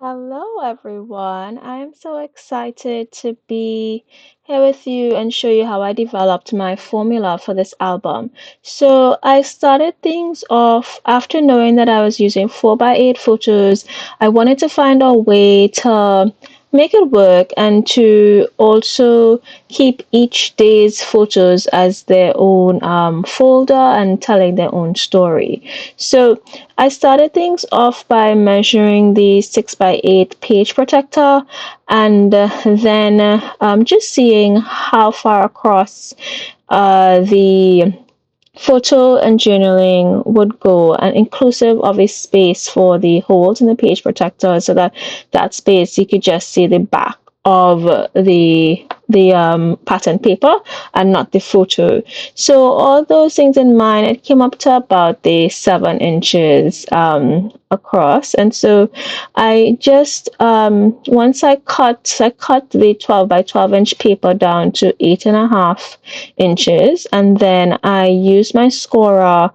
Hello, everyone. I'm so excited to be here with you and show you how I developed my formula for this album. So, I started things off after knowing that I was using 4 by 8 photos. I wanted to find a way to make it work and to also keep each day's photos as their own folder and telling their own story. So, I started things off by measuring the 6 by 8 page protector and then just seeing how far across the photo and journaling would go, and inclusive of a space for the holes in the page protector so that that space you could just see the back of the pattern paper and not the photo. So all those things in mind, it came up to about the 7 inches across. And so I just once I cut the 12 by 12 inch paper down to 8.5 inches, and then I used my scorer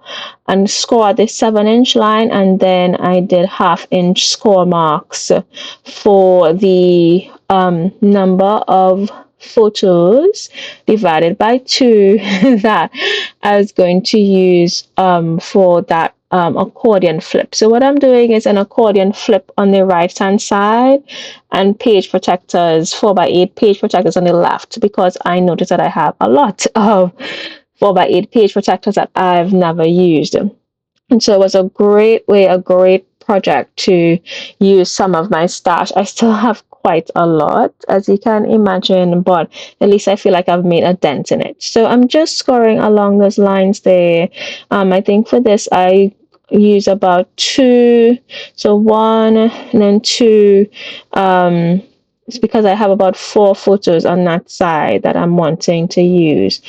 and scored the 7 inch line, and then I did half-inch score marks for the number of photos divided by two that I was going to use for that accordion flip. So what I'm doing is an accordion flip on the right hand side and page protectors, 4 by 8 page protectors on the left, because I noticed that I have a lot of 4 by 8 page protectors that I've never used. And so it was a great way, a great project to use some of my stash. I still have quite a lot, as you can imagine, but at least I feel like I've made a dent in it. So I'm just scoring along those lines there. I think for this, I use about two, so one and then two. It's because I have about four photos on that side that I'm wanting to use.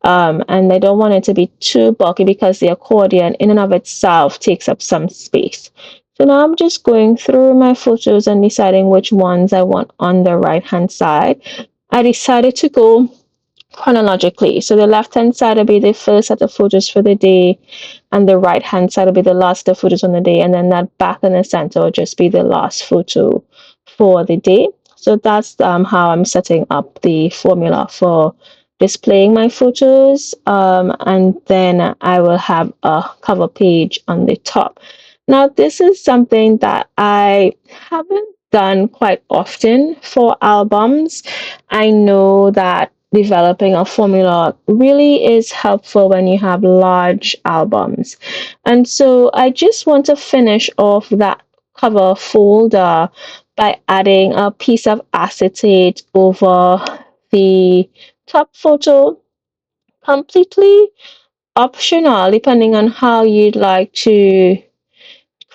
And I don't want it to be too bulky because the accordion in and of itself takes up some space. So now I'm just going through my photos and deciding which ones I want on the right hand side. I decided to go chronologically. So the left hand side will be the first set of photos for the day, and the right hand side will be the last of photos on the day, and then that back in the center will just be the last photo for the day. So that's how I'm setting up the formula for displaying my photos, and then I will have a cover page on the top. Now, this is something that I haven't done quite often for albums. I know that developing a formula really is helpful when you have large albums. And so I just want to finish off that cover folder by adding a piece of acetate over the top photo, completely optional depending on how you'd like to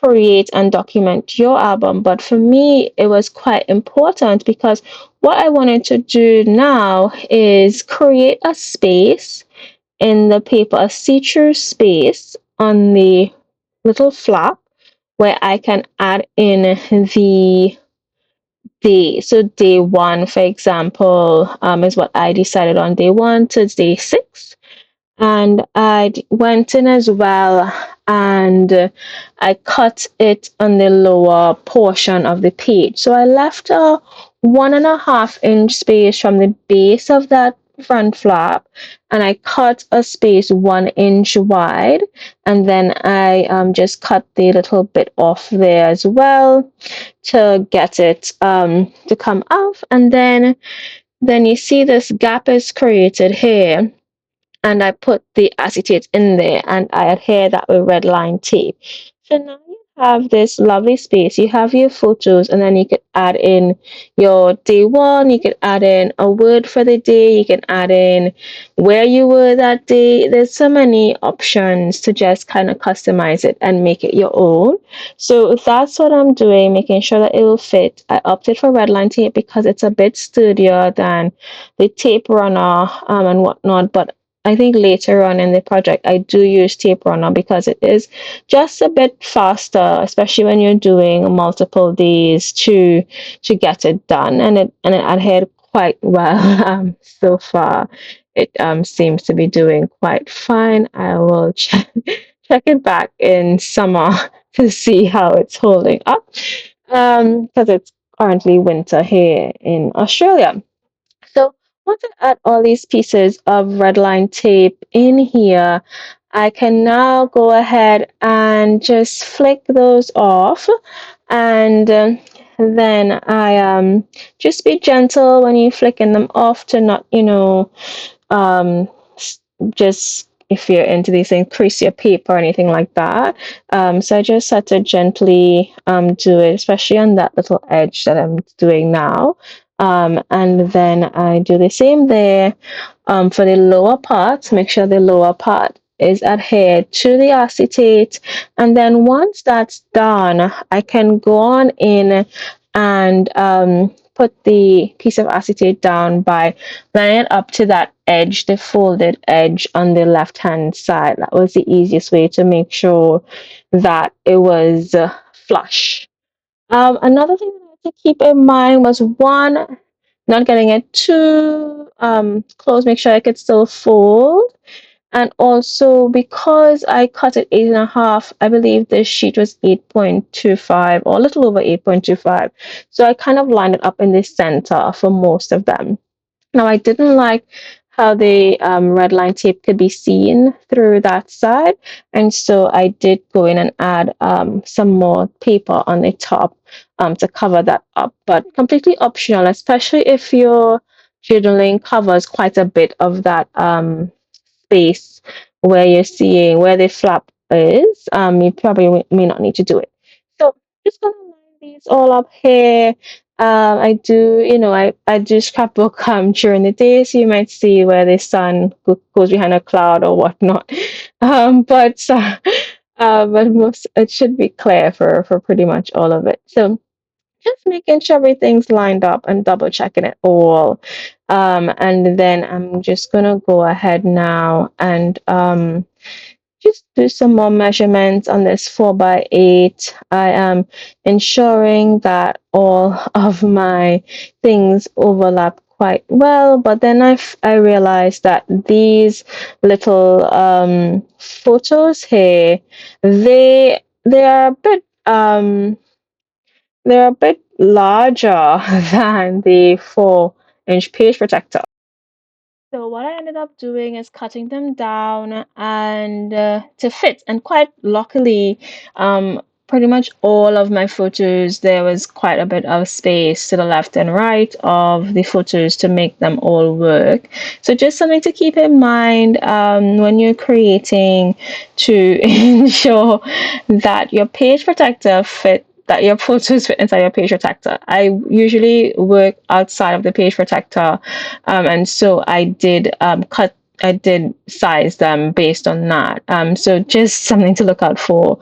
create and document your album. But for me, it was quite important because what I wanted to do now is create a space in the paper, a see-through space on the little flap where I can add in the day. So day one, for example, is what I decided on. Day one to day six. And I went in as well, and I cut it on the lower portion of the page. So I left a 1.5 inch space from the base of that front flap, and I cut a space 1 inch wide, and then I just cut the little bit off there as well to get it to come off. And then you see this gap is created here, and I put the acetate in there, and I adhere that with red line tape. So now you have this lovely space. You have your photos, and then you could add in your day one. You could add in a word for the day. You can add in where you were that day. There's so many options to just kind of customize it and make it your own. So that's what I'm doing, making sure that it will fit. I opted for red line tape because it's a bit sturdier than the tape runner and whatnot, but I think later on in the project, I do use tape runner because it is just a bit faster, especially when you're doing multiple days to get it done, and it adhered quite well so far. It seems to be doing quite fine. I will check it back in summer to see how it's holding up. because it's currently winter here in Australia. So once I add all these pieces of red line tape in here, I can now go ahead and just flick those off. And then I just be gentle when you're flicking them off to not, um, just if you're into these things, crease your paper or anything like that. So I just had to gently do it, especially on that little edge that I'm doing now. And then I do the same there for the lower part. Make sure the lower part is adhered to the acetate. And then once that's done, I can go on in and put the piece of acetate down by lining it up to that edge, the folded edge on the left hand side. That was the easiest way to make sure that it was flush. Another thing that I had to keep in mind was one, not getting it too close, make sure I could still fold. And also because I cut it 8.5, I believe this sheet was 8.25 or a little over 8.25. So I kind of lined it up in the center for most of them. Now, I didn't like how the red line tape could be seen through that side, and so I did go in and add some more paper on the top to cover that up, but completely optional, especially if your journaling covers quite a bit of that space where you're seeing where the flap is. You probably may not need to do it. So just gonna line these all up here. I do, I do scrapbook during the day, so you might see where the sun goes behind a cloud or whatnot. But most it should be clear for pretty much all of it. So just making sure everything's lined up and double checking it all. And then I'm just gonna go ahead now and just do some more measurements on this 4x8. I am ensuring that all of my things overlap quite well, but then I realized that these little photos here, they are a bit they're a bit larger than the 4-inch page protector. So what I ended up doing is cutting them down and to fit. And quite luckily, pretty much all of my photos, there was quite a bit of space to the left and right of the photos to make them all work. So just something to keep in mind when you're creating to ensure that your page protector fit that your photos fit inside your page protector. I usually work outside of the page protector, and so I did size them based on that. So just something to look out for.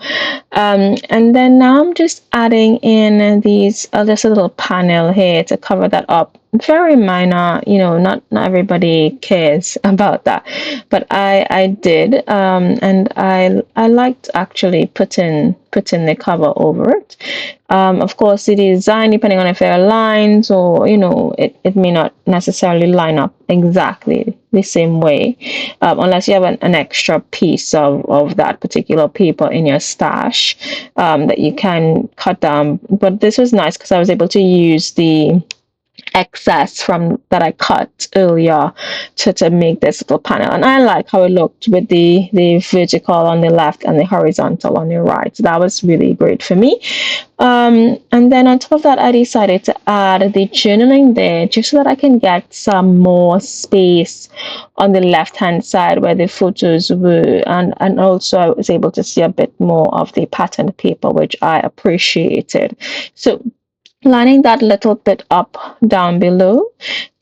And then now I'm just adding in these, just a little panel here to cover that up. Very minor, not everybody cares about that, but I did, and I liked actually putting the cover over it. Of course, the design, depending on if there are lines or, it may not necessarily line up exactly the same way, unless you have an extra piece of that particular paper in your stash that you can cut down. But this was nice because I was able to use the excess from that I cut earlier to make this little panel, and I like how it looked with the vertical on the left and the horizontal on the right. So that was really great for me. And then on top of that, I decided to add the journaling there just so that I can get some more space on the left hand side where the photos were, and also I was able to see a bit more of the patterned paper, which I appreciated. So lining that little bit up down below,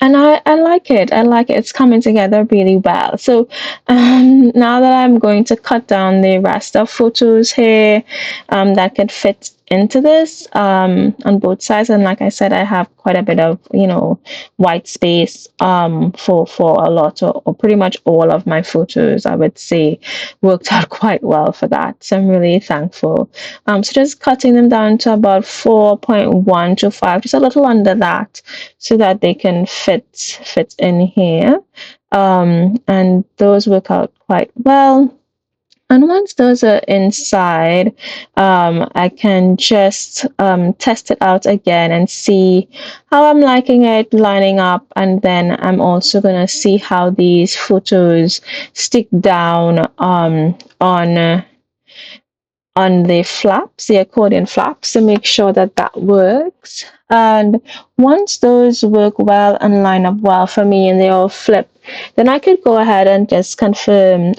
and I like it. It's coming together really well. So now that I'm going to cut down the rest of photos here that could fit into this on both sides, and like I said, I have quite a bit of white space for a lot or pretty much all of my photos. I would say worked out quite well for that, so I'm really thankful. So just cutting them down to about 4.1 to 5, just a little under that, so that they can fit in here. And those work out quite well. And once those are inside, I can just test it out again and see how I'm liking it lining up. And then I'm also going to see how these photos stick down on the flaps, the accordion flaps, to make sure that that works. And once those work well and line up well for me and they all flip, then I could go ahead and just confirm,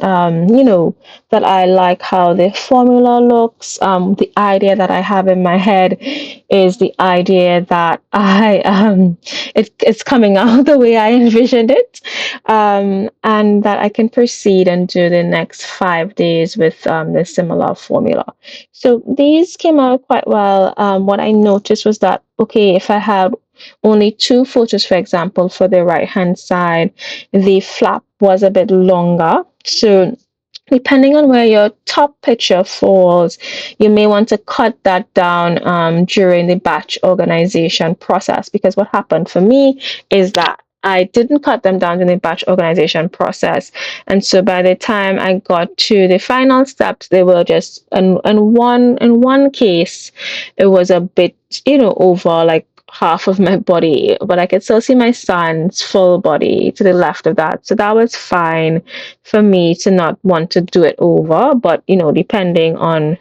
that I like how the formula looks. The idea that I have in my head is the idea that it's coming out the way I envisioned it, and that I can proceed and do the next 5 days with the similar formula. So these came out quite well. What I noticed was that, okay, if I had only two photos, for example, for the right hand side, the flap was a bit longer. So depending on where your top picture falls, you may want to cut that down during the batch organization process. Because what happened for me is that I didn't cut them down in the batch organization process. And so by the time I got to the final steps, they were just in one case, it was a bit, over like half of my body, but I could still see my son's full body to the left of that. So that was fine for me to not want to do it over. But, depending on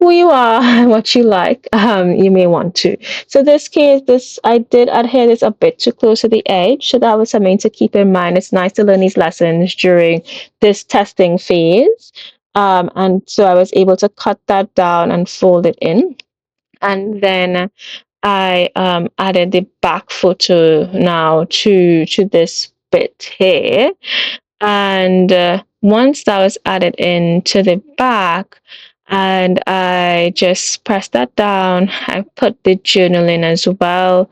who you are and what you like, you may want to. So this case, this I did adhere this a bit too close to the edge. So that was something to keep in mind. It's nice to learn these lessons during this testing phase. And so I was able to cut that down and fold it in. And then I added the back photo now to this bit here. And once that was added into the back, and I just pressed that down, I put the journal in as well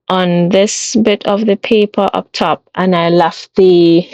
on this bit of the paper up top, and I left the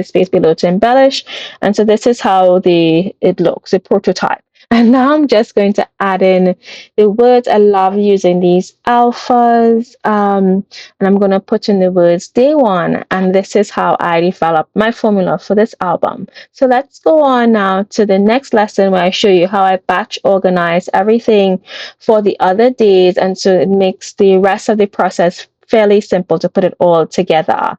space below to embellish. And so this is how it looks, the prototype. And now I'm just going to add in the words. I love using these alphas, and I'm going to put in the words day one. And this is how I developed my formula for this album. So let's go on now to the next lesson, where I show you how I batch organize everything for the other days. And so it makes the rest of the process fairly simple to put it all together.